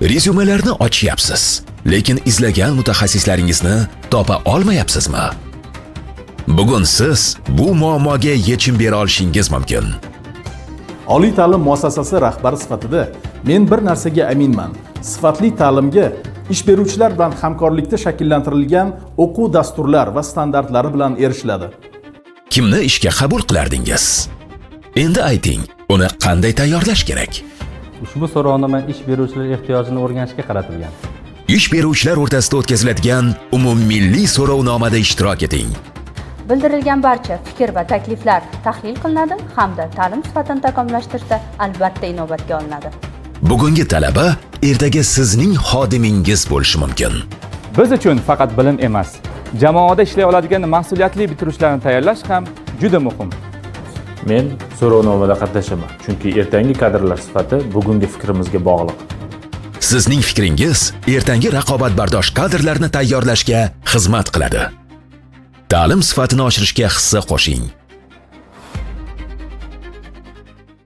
Rezyumelarni ochyapsiz, lekin izlagan mutaxassislaringizni topa olmayapsizmi? Bugun siz bu muammoga yechim bera olishingiz mumkin. Oliy ta'lim muassasasi rahbari sifatida men bir narsaga aminman. Sifatli ta'limga ish beruvchilar bilan hamkorlikda shakllantirilgan o'quv dasturlar va standartlari bilan erishiladi. Kimni ishga qabul qilardingiz? Endi ayting, uni qanday tayyorlash kerak? Ushbu so'rovnoma ish beruvchilar ehtiyojini o'rganishga qaratilgan. Ish beruvchilar o'rtasida o'tkaziladigan umummilliy so'rovnomada ishtirok eting. Bildirilgan barcha fikr va takliflar tahlil qilinadi hamda ta'lim sifatini takomillashtirishda albatta inobatga olinadi. Bugungi talaba ertaga sizning xodimingiz bo'lishi mumkin. Biz uchun faqat bilim emas, jamoada ishlay oladigan mas'uliyatli bitiruvchilarni tayyorlash ham juda muhim. Men so'rovnomada qatnashaman, chunki ertangi kadrlar sifati bugungi fikrimizga bog'liq. Sizning fikringiz ertangi raqobatbardosh kadrlarni tayyorlashga xizmat qiladi. Ta'lim sifatini oshirishga hissa qo'shing.